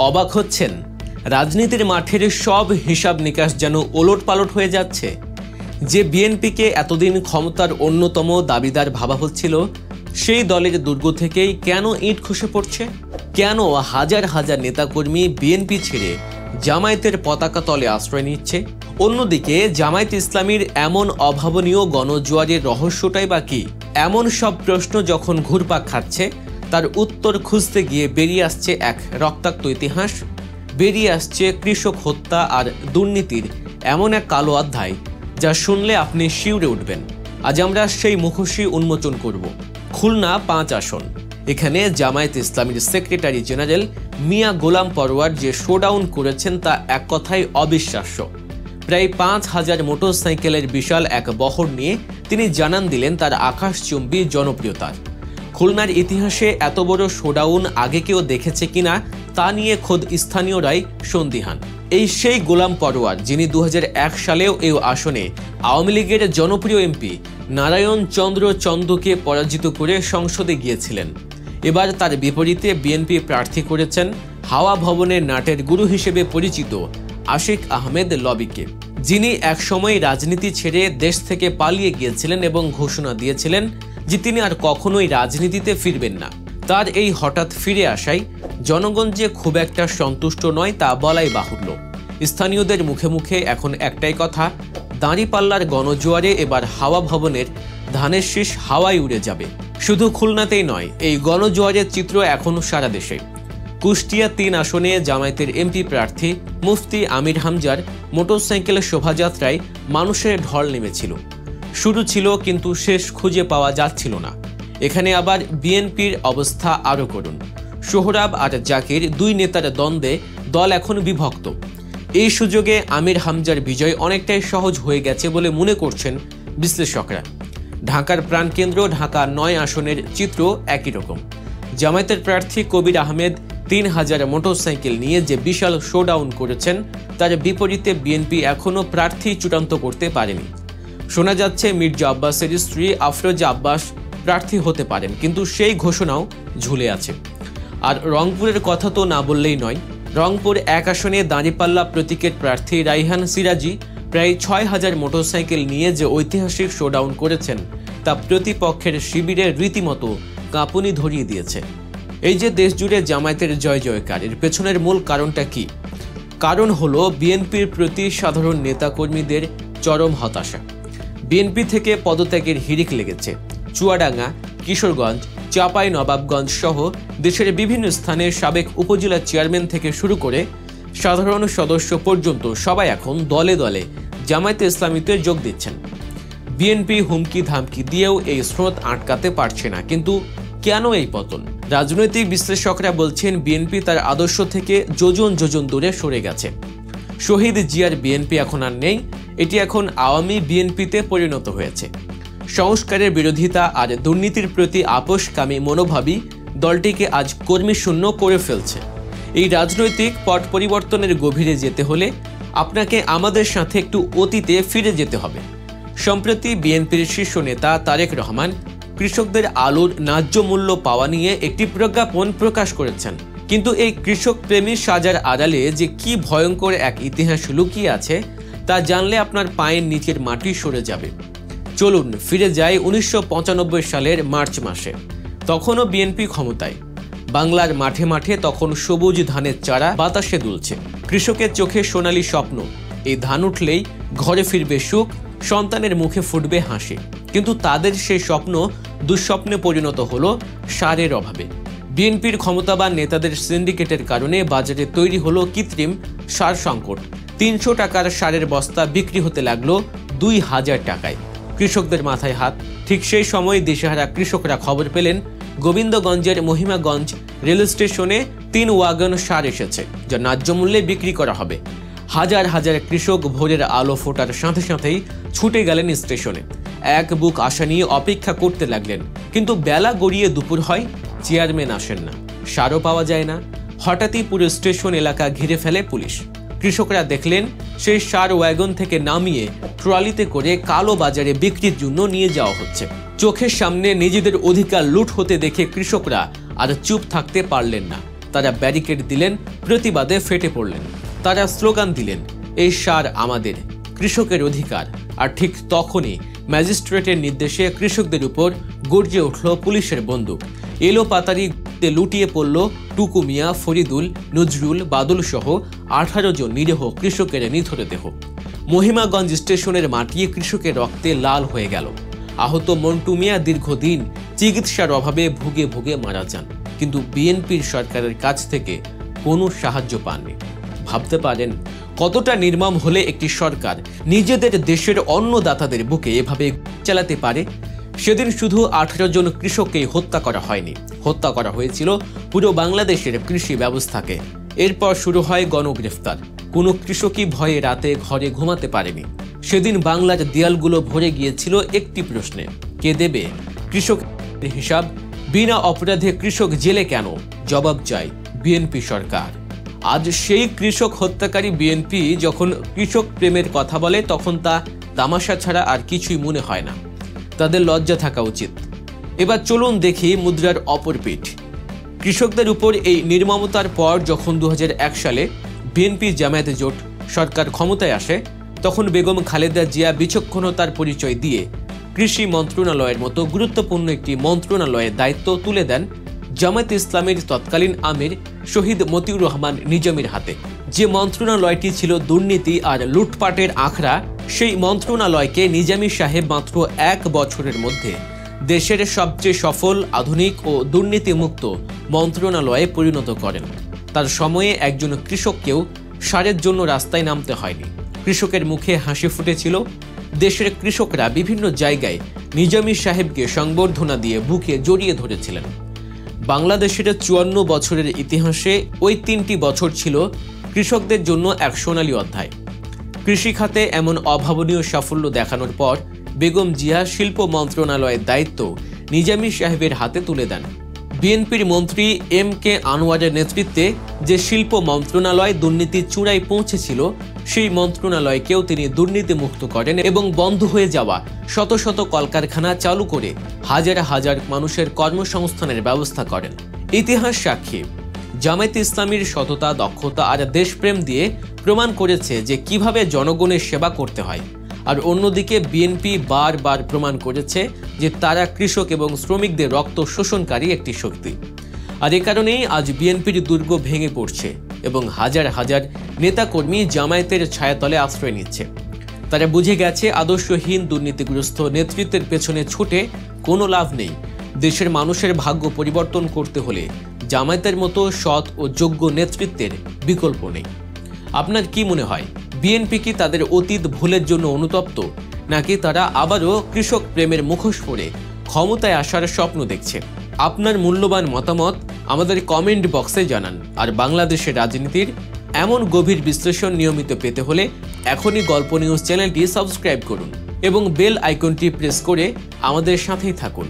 অবাক হচ্ছেন? রাজনীতির মাঠের সব হিসাব নিকাশ যেন ওলটপালট হয়ে যাচ্ছে। যে বিএনপিকে এতদিন ক্ষমতার অন্যতম দাবিদার ভাবা হচ্ছিল, সেই দলের দুর্গ থেকেই কেন ইট খসে পড়ছে? কেন হাজার হাজার নেতাকর্মী বিএনপি ছেড়ে জামায়াতের পতাকা তলে আশ্রয় নিচ্ছে? অন্যদিকে জামায়াত ইসলামীর এমন অভাবনীয় গণজোয়ারের রহস্যটাই বা কি? এমন সব প্রশ্ন যখন ঘুরপাক খাচ্ছে, তার উত্তর খুঁজতে গিয়ে বেরিয়ে আসছে এক রক্তাক্ত ইতিহাস, বেরিয়ে আসছে কৃষক হত্যা আর দুর্নীতির এমন এক কালো অধ্যায় যা শুনলে আপনি শিউরে উঠবেন। আজ আমরা সেই মুখোশই উন্মোচন করব। খুলনা 5 আসন। এখানে জামায়াত ইসলামীর সেক্রেটারি জেনারেল মিয়া গোলাম পরোয়ার যে শোডাউন করেছেন তা এক কথায় অবিশ্বাস্য। প্রায় 5000 মোটরসাইকেলের বিশাল এক বহর নিয়ে তিনি জানান দিলেন তার আকাশচুম্বী জনপ্রিয়তার। খুলনার ইতিহাসে এত বড় শোডাউন আগে কেউ দেখেছে কিনা তা নিয়ে খোদ স্থানীয়রাই সন্দিহান। এই সেই গোলাম পরোয়ার যিনি 2001 সালেও এই আসনে আওয়ামী লীগের জনপ্রিয় এমপি নারায়ণ চন্দ্র চন্দকে পরাজিত করে সংসদে গিয়েছিলেন। এবার তার বিপরীতে বিএনপি প্রার্থী করেছেন হাওয়া ভবনের নাটের গুরু হিসেবে পরিচিত আশিক আহমেদ লবিকে, যিনি একসময় রাজনীতি ছেড়ে দেশ থেকে পালিয়ে গিয়েছিলেন এবং ঘোষণা দিয়েছিলেন যে তিনি আর কখনোই রাজনীতিতে ফিরবেন না। তার এই হঠাৎ ফিরে আসায় জনগণ যে খুব একটা সন্তুষ্ট নয় তা বলাই বাহুল্য। স্থানীয়দের মুখে মুখে এখন একটাই কথা, দাঁড়িপাল্লার গণজোয়ারে এবার হাওয়া ভবনের ধানের শীষ হাওয়ায় উড়ে যাবে। শুধু খুলনাতেই নয়, এই গণজোয়ারের চিত্র এখনও সারা দেশে। কুষ্টিয়া 3 আসনে জামায়াতের এমপি প্রার্থী মুফতি আমির হামজার মোটরসাইকেলের শোভাযাত্রায় মানুষের ঢল নেমেছিল। শুরু ছিল কিন্তু শেষ খুঁজে পাওয়া যাচ্ছিল না। এখানে আবার বিএনপির অবস্থা আরও করুন। সোহরাব আর জাকির 2 নেতার দ্বন্দ্বে দল এখন বিভক্ত। এই সুযোগে আমির হামজার বিজয় অনেকটাই সহজ হয়ে গেছে বলে মনে করছেন বিশ্লেষকরা। ঢাকার প্রাণকেন্দ্র ঢাকা 9 আসনের চিত্র একই রকম। জামায়াতের প্রার্থী কবির আহমেদ 3000 মোটরসাইকেল নিয়ে যে বিশাল শোডাউন করেছেন, তার বিপরীতে বিএনপি এখনও প্রার্থী চূড়ান্ত করতে পারেনি। শোনা যাচ্ছে মির্জা আব্বাসের স্ত্রী আফরোজা আব্বাস প্রার্থী হতে পারেন, কিন্তু সেই ঘোষণাও ঝুলে আছে। আর রংপুরের কথা তো না বললেই নয়। রংপুর 1 আসনে দাঁড়িপাল্লা প্রতীকের প্রার্থী রাইহান সিরাজি প্রায় 6000 মোটরসাইকেল নিয়ে যে ঐতিহাসিক শোডাউন করেছেন, তা প্রতিপক্ষের শিবিরে রীতিমতো কাঁপুনি ধরিয়ে দিয়েছে। এই যে দেশজুড়ে জামায়াতের জয় জয়কার, এর পেছনের মূল কারণটা কি? কারণ হলো বিএনপির প্রতি সাধারণ নেতাকর্মীদের চরম হতাশা। বিএনপি থেকে পদত্যাগের হিড়িক লেগেছে। চুয়াডাঙ্গা, কিশোরগঞ্জ, চাঁপাইনবাবগঞ্জ সহ দেশের বিভিন্ন স্থানে সাবেক উপজেলা চেয়ারম্যান থেকে শুরু করে সাধারণ সদস্য পর্যন্ত সবাই এখন দলে দলে জামায়াতে ইসলামীতে যোগ দিচ্ছেন। বিএনপি হুমকি ধামকি দিয়েও এই স্রোত আটকাতে পারছে না। কিন্তু কেন এই পতন? রাজনৈতিক বিশ্লেষকরা বলছেন বিএনপি তার আদর্শ থেকে যোজন যোজন দূরে সরে গেছে। শহীদ জিয়ার বিএনপি এখন আর নেই, এটি এখন আওয়ামী বিএনপিতে পরিণত হয়েছে। সংস্কারের বিরোধিতা আর দুর্নীতির প্রতি আপোষকামী মনোভাবই দলটিকে আজ কর্মীশূন্য করে ফেলছে। এই রাজনৈতিক পট পরিবর্তনের গভীরে যেতে হলে আপনাকে আমাদের সাথে একটু অতীতে ফিরে যেতে হবে। সম্প্রতি বিএনপির শীর্ষ নেতা তারেক রহমান কৃষকদের আলুর ন্যায্য মূল্য পাওয়া নিয়ে একটি প্রজ্ঞাপন প্রকাশ করেছেন। কিন্তু এই কৃষক প্রেমী সাজার আড়ালে যে কি ভয়ঙ্কর এক ইতিহাস লুকিয়ে আছে তা জানলে আপনার পায়ের নিচের মাটি সরে যাবে। চলুন ফিরে যাই 1995 সালের মার্চ মাসে। তখনও বিএনপি ক্ষমতায়। বাংলার মাঠে মাঠে তখন সবুজ ধানের চারা বাতাসে দুলছে। কৃষকের চোখে সোনালী স্বপ্ন, এই ধান উঠলেই ঘরে ফিরবে সুখ, সন্তানের মুখে ফুটবে হাসি। কিন্তু তাদের সেই স্বপ্ন দুঃস্বপ্নে পরিণত হলো সারের অভাবে। বিএনপির ক্ষমতাবান নেতাদের সিন্ডিকেটের কারণে বাজারে তৈরি হলো কৃত্রিম সার সংকট। 300 টাকার সারের বস্তা বিক্রি হতে লাগলো 2000 টাকায়। কৃষকদের মাথায় হাত। ঠিক সেই সময় দিশেহারা কৃষকরা খবর পেলেন গোবিন্দগঞ্জের মহিমাগঞ্জ রেল স্টেশনে 3 ওয়াগন সার এসেছে, যা ন্যায্য মূল্যে বিক্রি করা হবে। হাজার হাজার কৃষক ভোরের আলো ফোটার সাথে সাথেই ছুটে গেলেন স্টেশনে। এক বুক আশা নিয়ে অপেক্ষা করতে লাগলেন। কিন্তু বেলা গড়িয়ে দুপুর হয়, চেয়ারম্যান আসেন না, সারও পাওয়া যায় না। হঠাৎই পুরো স্টেশন এলাকা ঘিরে ফেলে পুলিশ। কৃষকরা দেখলেন সেই সার ওয়াগন থেকে নামিয়ে ট্রলিতে করে কালো বাজারে বিক্রির জন্য নিয়ে যাওয়া হচ্ছে। চোখের সামনে নিজেদের অধিকার লুট হতে দেখে কৃষকরা আর চুপ থাকতে পারলেন না। তারা ব্যারিকেড দিলেন, প্রতিবাদে ফেটে পড়লেন। তারা স্লোগান দিলেন, এই সার আমাদের, কৃষকের অধিকার। আর ঠিক তখনই ম্যাজিস্ট্রেটের নির্দেশে কৃষকদের উপর গর্জে উঠল পুলিশের বন্দুক। এলো পাতারি লুটিয়ে পড়ল টুকু মিয়া, ফরিদুল, নজরুল, বাদল সহ 18 জন নিরীহ কৃষকের নিথর দেহ। মহিমাগঞ্জ স্টেশনের মাটি কৃষকের রক্তে লাল হয়ে গেল। আহত মন্টু মিয়া দীর্ঘদিন চিকিৎসার অভাবে ভুগে ভুগে মারা যান, কিন্তু বিএনপির সরকারের কাছ থেকে কোনো সাহায্য পাননি। ভাবতে পারেন কতটা নির্মম হলে একটি সরকার নিজেদের দেশের অন্নদাতাদের বুকে এভাবে চালাতে পারে। সেদিন শুধু 18 জন কৃষককেই হত্যা করা হয়নি, হত্যা করা হয়েছিল পুরো বাংলাদেশের কৃষি ব্যবস্থাকে। এরপর শুরু হয় গণগ্রেফতার। কোনো কৃষকই ভয়ে রাতে ঘরে ঘুমাতে পারেনি। সেদিন বাংলার দেয়ালগুলো ভরে গিয়েছিল একটি প্রশ্নে, কে দেবে কৃষকের হিসাব? বিনা অপরাধে কৃষক জেলে কেন? জবাব চাই বিএনপি সরকার। আজ সেই কৃষক হত্যাকারী বিএনপি যখন কৃষক প্রেমের কথা বলে, তখন তা তামাশা ছাড়া আর কিছুই মনে হয় না। তাদের লজ্জা থাকা উচিত। এবার চলুন দেখি মুদ্রার অপর পিঠ। কৃষকদের উপর এই নির্মমতার পর যখন 2001 সালে বিএনপি জামায়াত জোট সরকার ক্ষমতায় আসে, তখন বেগম খালেদা জিয়া বিচক্ষণতার পরিচয় দিয়ে কৃষি মন্ত্রণালয়ের মতো গুরুত্বপূর্ণ একটি মন্ত্রণালয়ের দায়িত্ব তুলে দেন জামায়াতে ইসলামের তৎকালীন আমির শহীদ মতিউর রহমান নিজামীর হাতে। যে মন্ত্রণালয়টি ছিল দুর্নীতি আর লুটপাটের আখড়া, সেই মন্ত্রণালয়কে নিজামী সাহেব মাত্র 1 বছরের মধ্যে দেশের সবচেয়ে সফল, আধুনিক ও দুর্নীতিমুক্ত মন্ত্রণালয়ে পরিণত করেন। তার সময়ে একজন কৃষককেও সারের জন্য রাস্তায় নামতে হয়নি। কৃষকের মুখে হাসি ফুটেছিল। দেশের কৃষকরা বিভিন্ন জায়গায় নিজামী সাহেবকে সংবর্ধনা দিয়ে বুকে জড়িয়ে ধরেছিলেন। বাংলাদেশের 54 বছরের ইতিহাসে ওই 3টি বছর ছিল কৃষকদের জন্য এক সোনালী অধ্যায়। কৃষি খাতে এমন অভাবনীয় সাফল্য দেখানোর পর বেগম জিয়া শিল্প মন্ত্রণালয়ের দায়িত্ব নিজামী সাহেবের হাতে তুলে দেন। বিএনপির মন্ত্রী MK আনোয়ারের নেতৃত্বে যে শিল্প মন্ত্রণালয় দুর্নীতির চূড়ায় পৌঁছেছিল, সেই মন্ত্রণালয়কেও তিনি দুর্নীতিমুক্ত করেন এবং বন্ধ হয়ে যাওয়া শত শত কলকারখানা চালু করে হাজার হাজার মানুষের কর্মসংস্থানের ব্যবস্থা করেন। ইতিহাস সাক্ষী, জামায়াতে ইসলামীর সততা, দক্ষতা আর দেশপ্রেম দিয়ে প্রমাণ করেছে যে কিভাবে জনগণের সেবা করতে হয়। আর অন্যদিকে বিএনপি বারবার প্রমাণ করেছে যে তারা কৃষক এবং শ্রমিকদের রক্ত শোষণকারী একটি শক্তি। আর এ কারণেই আজ বিএনপির দুর্গ ভেঙে পড়ছে এবং হাজার হাজার নেতাকর্মী জামায়াতের ছায়াতলে আশ্রয় নিচ্ছে। তারা বুঝে গেছে আদর্শহীন দুর্নীতিগ্রস্ত নেতৃত্বের পেছনে ছুটে কোনো লাভ নেই। দেশের মানুষের ভাগ্য পরিবর্তন করতে হলে জামায়াতের মতো সৎ ও যোগ্য নেতৃত্বের বিকল্প নেই। আপনার কি মনে হয়, বিএনপি কি তাদের অতীত ভুলের জন্য অনুতপ্ত, নাকি তারা আবারও কৃষক প্রেমের মুখোশ পরে ক্ষমতায় আসার স্বপ্ন দেখছে? আপনার মূল্যবান মতামত আমাদের কমেন্ট বক্সে জানান। আর বাংলাদেশের রাজনীতির এমন গভীর বিশ্লেষণ নিয়মিত পেতে হলে এখনই গল্প নিউজ চ্যানেলটি সাবস্ক্রাইব করুন এবং বেল আইকনটি প্রেস করে আমাদের সাথেই থাকুন।